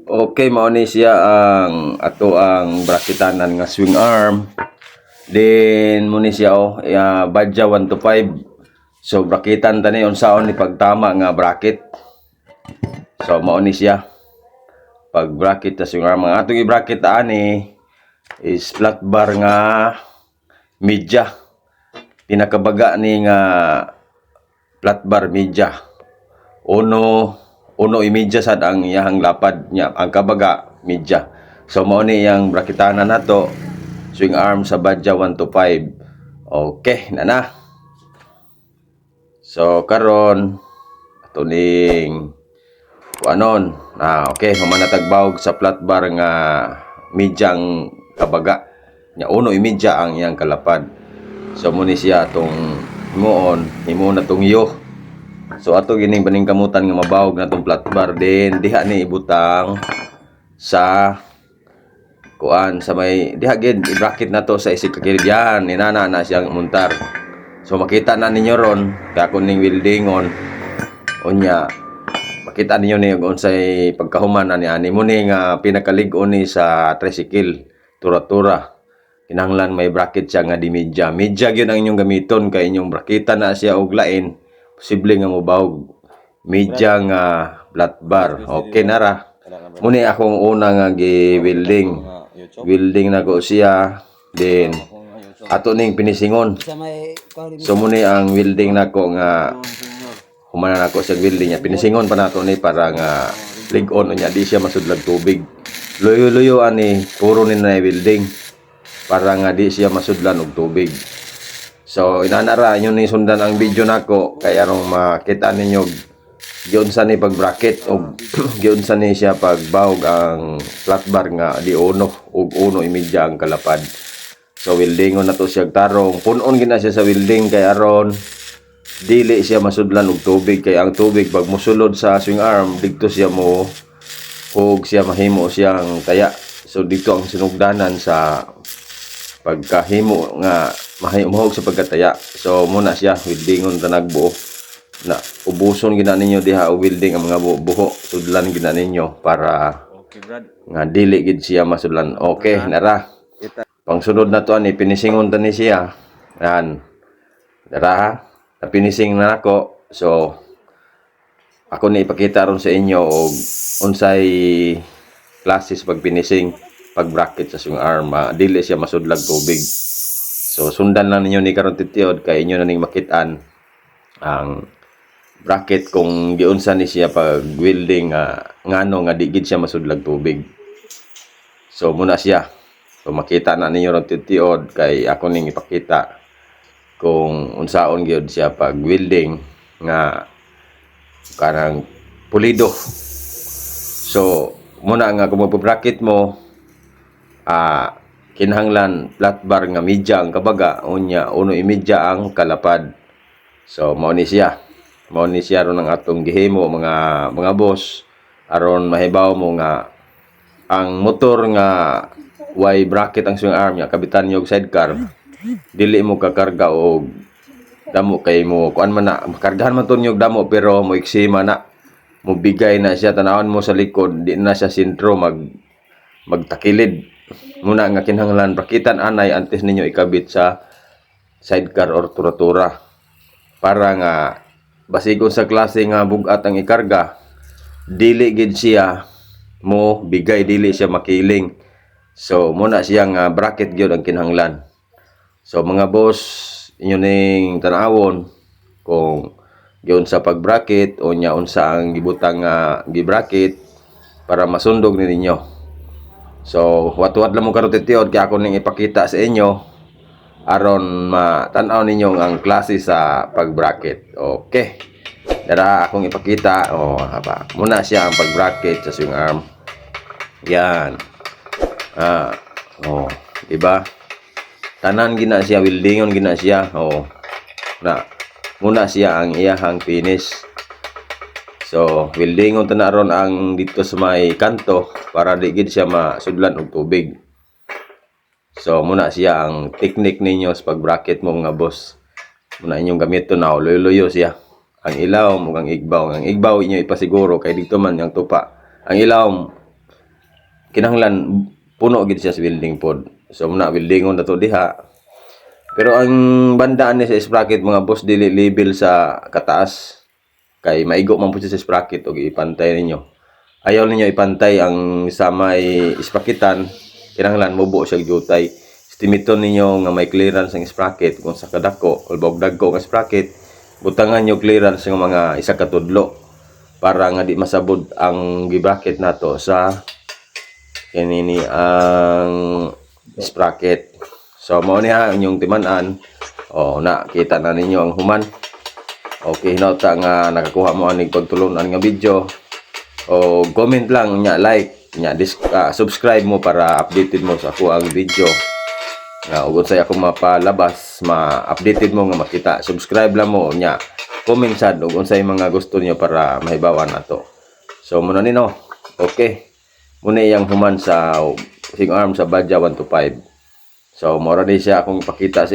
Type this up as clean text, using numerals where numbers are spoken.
Okay, mao ni siya ang ato ang braketanan nga swing arm. Then mo ni siya badja 1 to 5. So braketan tani unsaon ni pagtama nga bracket. So mao ni siya. Pag bracket ta swing arm, ang atong i-bracket ani is flat bar nga media. Pinakabaga ni nga flat bar media. Uno imedya sad ang iyahang lapad niya, ang kabaga media. So mao ni yang braketanan nato swing arm sa badja 1 to 5. Okay na. So karon ato ning kuanon okay, mamanatagbawog sa flat bar nga media ang kabaga nya, uno imedya ang iyang kalapad. So mo ni siya atong himo na tong yo. So ato gining paningkamutan nga mabawog na tong flat bar, din diha ni ibutang sa kuan sa may diha gid i-bracket na to sa isig kakilid yan, inana na siyang muntar. So makita na ninyo ron kaya kun ning weldingon unya makita ninyo ni unsay pagkahuman na ni ani mo ni nga pinakalig-on ni sa tricycle tura-tura. Kinahanglan may bracket siya nga di media gyud ang inyong gamiton kay inyong braketa na siya og lain, posible nga mobawog media nga flat bar. Okay na ra. Muni akong una nga welding na ko siya, then ato ning pinisingon. So muni ang welding nako nga humana nako sa welding niya, pinisingon pa nato ni para nga lig-on unya di siya masudlag tubig. Luyo-luyo ani puro ni na welding para nga di siya masudlan og tubig. So inanara inyo ni sundan ang video nako kay arong makita ninyo giunsa ni pag bracket og giunsa ni siya pagbawog ang flat bar nga di uno ug uno imedya ang kalapad. So weldingon na to siya tarong punon gina siya sa welding kay aron dili siya masudlan og tubig, kay ang tubig pag mosulod sa swing arm didto siya mo ug siya mahimo siyang taya. So dito ang sinugdanan sa pagkahimo nga mahimog sa pagkataya. So muna siya weldingon tanagbuo na ubuson gina ninyo diha o welding ang mga buho sudlan gina ninyo para nga dili gid siya masudlan. Okay nara. Pangsunod na to ani pinisingon tani siya. Yan. Nara, napinising na ako. So ako ni ipakita ron sa inyo og unsay classes pag pinising pag bracket sa swing arm, dili siya masudlag tubig. So sundan lang ninyo ni karon titiod kay inyo na ning makitaan ang bracket kung giunsa ni siya pag welding ngano nga di gid siya masudlag tubig. So muna siya. So makita na ninyo ron titiod kay ako ning ipakita kung unsaon gyud siya pag welding nga kanang pulido. So muna nga kung magpo-bracket mo kinahanglan flat bar nga media ang kabaga unya uno imedya ang kalapad. So mao ni siya ron ang atong gihimo mga boss aron mahibaw mo nga ang motor nga way bracket ang swing arm niya kabitan niyo og sidecar dili mo kakarga og damo kay mo kuan man na makargahan man to niyo og damo pero mo iksima na mo bigay na siya tanawon mo sa likod di na siya sentro magtakilid. Muna nga kinahanglan brakitan anay antes ninyo ikabit sa sidecar or tura-tura para nga basigon sa klase nga bugat ang ikarga dili gid siya mo bigay, dili siya makiling. So muna siyang bracket gyud ang kinahanglan. So mga boss inyo ning tan-awon kung giunsa pag bracket o nya unsa ang gibutang gi-bracket para masundog ni ninyo. So wat-wat lang mo karon titiod kay ako ning ipakita sa inyo aron matan-aw ninyo ang klase sa pag-bracket. Okay. Dara akong ipakita muna siya ang pag-bracket sa swing arm. Yan. Diba? Tanan gina siya weldingon gina siya. Na muna siya ang iyahang finish. So weldingon ta na ron ang dito sa may kanto para di gid siya masudlan og tubig. So muna siya ang technique ninyo sa pag-bracket mo mga boss. Muna inyong gamiton na luyo-luyo siya. Ang ilaw mo ang igbaw. Ang igbaw inyo ipasiguro kay dito man yang tupa. Ang ilaw kinahanglan puno gid siya sa welding pod. So muna weldingon na to diha. Pero ang bandaan ni sa sprocket mga boss dili level sa kataas. Kay maigo man po siya sa sprocket og ipantay ninyo. Ayaw ninyo ipantay ang sa may sprocketan, kinahanglan mubo siya jutay. Estimiton ninyo nga may clearance ang sprocket kung sa kadako o dagko nga sprocket, butangan nyo clearance ng mga isa ka tudlo para nga di masabod ang gibracket nato sa kanini ang sprocket. So mao niya inyong timan-an. Nakita na ninyo ang human. Okay, hinauta nga nakakuha mo aning pagtulunan nga video. Comment lang nya, like nya, subscribe mo para updated mo sa ako ang video. Nga ug unsay ako mapalabas, ma-updated mo nga makita. Subscribe lang mo nya. Comment sad ug unsay mga gusto niyo para mahibawan nato. So muna nino. Okay. Muna yang human sa sing arm sa Badja 125. So mora ni siya akong ipakita